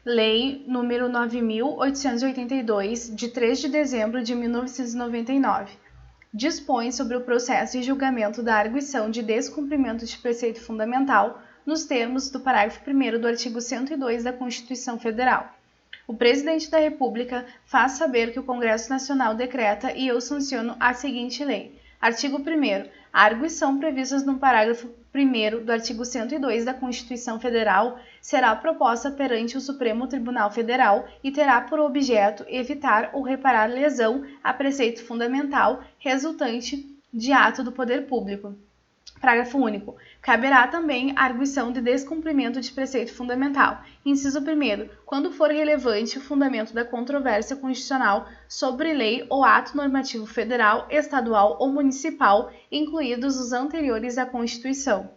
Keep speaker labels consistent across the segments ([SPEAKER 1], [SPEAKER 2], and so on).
[SPEAKER 1] Lei número 9.882, de 3 de dezembro de 1999, dispõe sobre o processo e julgamento da arguição de descumprimento de preceito fundamental nos termos do parágrafo 1º do artigo 102 da Constituição Federal. O Presidente da República faz saber que o Congresso Nacional decreta e eu sanciono a seguinte lei. Artigo 1º. A arguição prevista no parágrafo 1º do artigo 102 da Constituição Federal será proposta perante o Supremo Tribunal Federal e terá por objeto evitar ou reparar lesão a preceito fundamental resultante de ato do poder público. Parágrafo único. Caberá também a arguição de descumprimento de preceito fundamental. Inciso 1º. Quando for relevante o fundamento da controvérsia constitucional sobre lei ou ato normativo federal, estadual ou municipal, incluídos os anteriores à Constituição.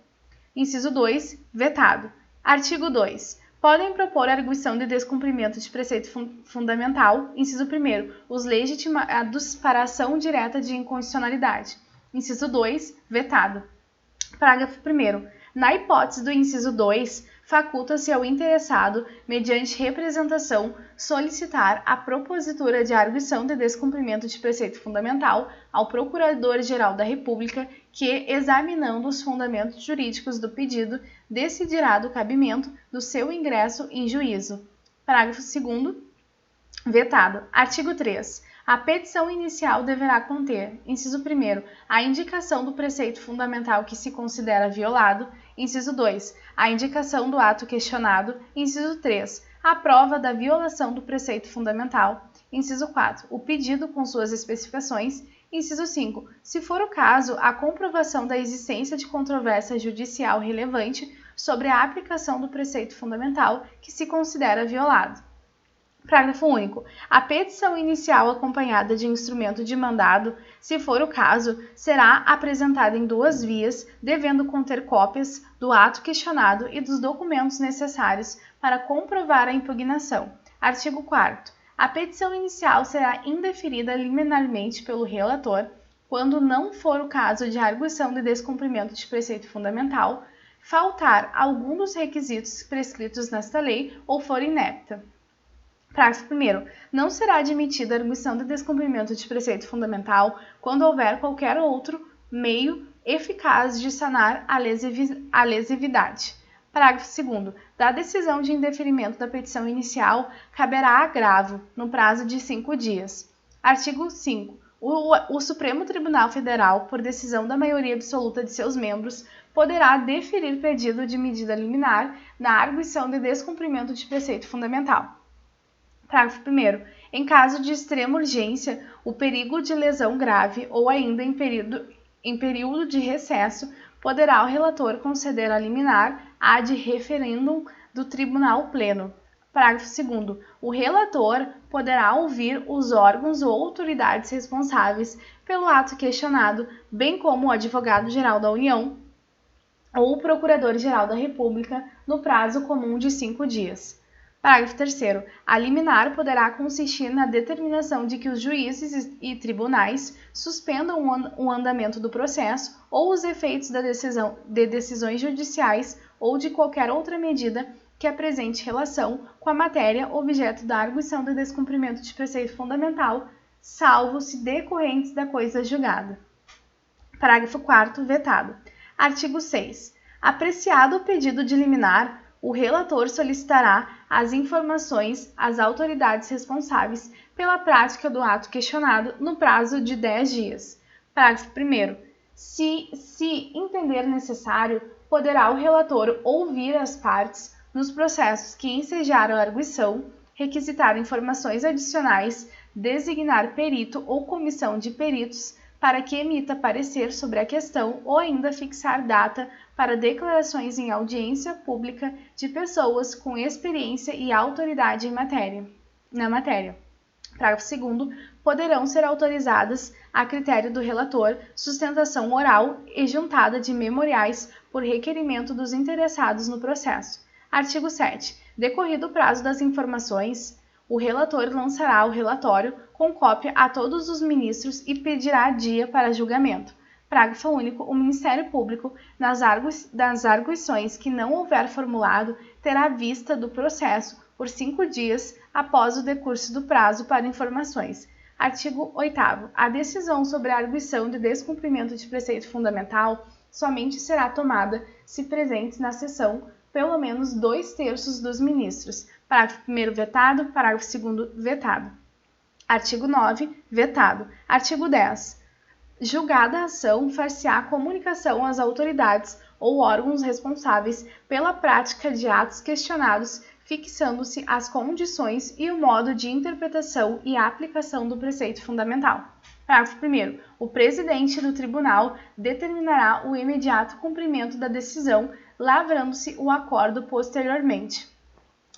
[SPEAKER 1] Inciso 2. Vetado. Artigo 2. Podem propor arguição de descumprimento de preceito fundamental. Inciso 1º. Os legitimados para ação direta de inconstitucionalidade. Inciso 2. Vetado. Parágrafo 1º. Na hipótese do inciso 2, faculta-se ao interessado, mediante representação, solicitar a propositura de arguição de descumprimento de preceito fundamental ao Procurador-Geral da República, que, examinando os fundamentos jurídicos do pedido, decidirá do cabimento do seu ingresso em juízo. Parágrafo 2º. Vetado. Artigo 3. A petição inicial deverá conter, inciso 1º, a indicação do preceito fundamental que se considera violado, inciso 2, a indicação do ato questionado, inciso 3, a prova da violação do preceito fundamental, inciso 4, o pedido com suas especificações, inciso 5, se for o caso, a comprovação da existência de controvérsia judicial relevante sobre a aplicação do preceito fundamental que se considera violado. Parágrafo único. A petição inicial acompanhada de instrumento de mandado, se for o caso, será apresentada em 2 vias, devendo conter cópias do ato questionado e dos documentos necessários para comprovar a impugnação. Artigo 4º. A petição inicial será indeferida liminarmente pelo relator, quando não for o caso de arguição de descumprimento de preceito fundamental, faltar algum dos requisitos prescritos nesta lei ou for inepta. Parágrafo 1º. Não será admitida a arguição de descumprimento de preceito fundamental quando houver qualquer outro meio eficaz de sanar a lesividade. Parágrafo 2º. Da decisão de indeferimento da petição inicial, caberá agravo, no prazo de 5 dias. Artigo 5. O Supremo Tribunal Federal, por decisão da maioria absoluta de seus membros, poderá deferir pedido de medida liminar na arguição de descumprimento de preceito fundamental. Parágrafo 1º. Em caso de extrema urgência, o perigo de lesão grave ou ainda em período de recesso, poderá o relator conceder a liminar ad referendum do Tribunal Pleno. Parágrafo 2º. O relator poderá ouvir os órgãos ou autoridades responsáveis pelo ato questionado, bem como o Advogado-Geral da União ou o Procurador-Geral da República, no prazo comum de 5 dias. Parágrafo 3º. A liminar poderá consistir na determinação de que os juízes e tribunais suspendam o andamento do processo ou os efeitos de decisões judiciais ou de qualquer outra medida que apresente relação com a matéria objeto da arguição de descumprimento de preceito fundamental, salvo se decorrentes da coisa julgada. Parágrafo 4º. Vetado. Artigo 6. Apreciado o pedido de liminar, o relator solicitará as informações às autoridades responsáveis pela prática do ato questionado no prazo de 10 dias. Parágrafo 1º. Se entender necessário, poderá o relator ouvir as partes nos processos que ensejaram a arguição, requisitar informações adicionais, designar perito ou comissão de peritos para que emita parecer sobre a questão ou ainda fixar data para declarações em audiência pública de pessoas com experiência e autoridade na matéria. Parágrafo 2º. Poderão ser autorizadas, a critério do relator, sustentação oral e juntada de memoriais por requerimento dos interessados no processo. Artigo 7. Decorrido o prazo das informações, o relator lançará o relatório com cópia a todos os ministros e pedirá dia para julgamento. Parágrafo único. O Ministério Público, das arguições que não houver formulado, terá vista do processo por 5 dias após o decurso do prazo para informações. Artigo 8º. A decisão sobre a arguição de descumprimento de preceito fundamental somente será tomada se presentes na sessão pelo menos 2/3 dos ministros. Parágrafo 1º vetado. Parágrafo 2º vetado. Artigo 9. Vetado. Artigo 10. Julgada a ação, far-se-á comunicação às autoridades ou órgãos responsáveis pela prática de atos questionados, fixando-se as condições e o modo de interpretação e aplicação do preceito fundamental. Parágrafo 1º. O presidente do tribunal determinará o imediato cumprimento da decisão, lavrando-se o acordo posteriormente.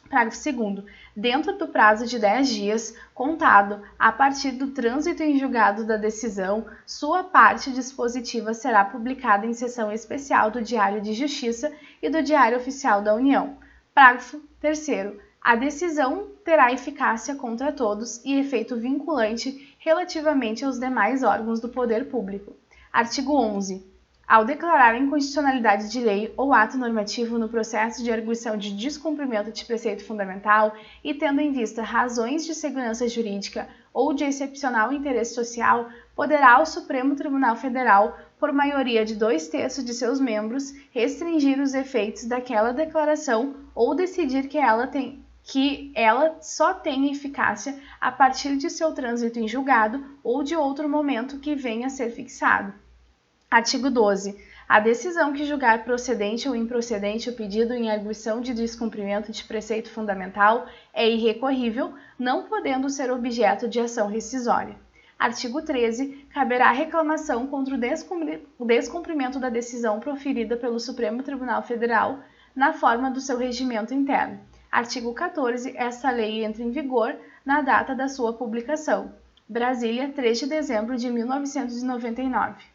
[SPEAKER 1] Parágrafo 2º. Dentro do prazo de 10 dias, contado a partir do trânsito em julgado da decisão, sua parte dispositiva será publicada em seção especial do Diário de Justiça e do Diário Oficial da União. Parágrafo 3º. A decisão terá eficácia contra todos e efeito vinculante relativamente aos demais órgãos do poder público. Artigo 11. Ao declarar a inconstitucionalidade de lei ou ato normativo no processo de arguição de descumprimento de preceito fundamental e tendo em vista razões de segurança jurídica ou de excepcional interesse social, poderá o Supremo Tribunal Federal, por maioria de 2/3 de seus membros, restringir os efeitos daquela declaração ou decidir que ela só tenha eficácia a partir de seu trânsito em julgado ou de outro momento que venha a ser fixado. Artigo 12. A decisão que julgar procedente ou improcedente o pedido em arguição de descumprimento de preceito fundamental é irrecorrível, não podendo ser objeto de ação rescisória. Artigo 13. Caberá reclamação contra o descumprimento da decisão proferida pelo Supremo Tribunal Federal na forma do seu regimento interno. Artigo 14. Esta lei entra em vigor na data da sua publicação. Brasília, 3 de dezembro de 1999.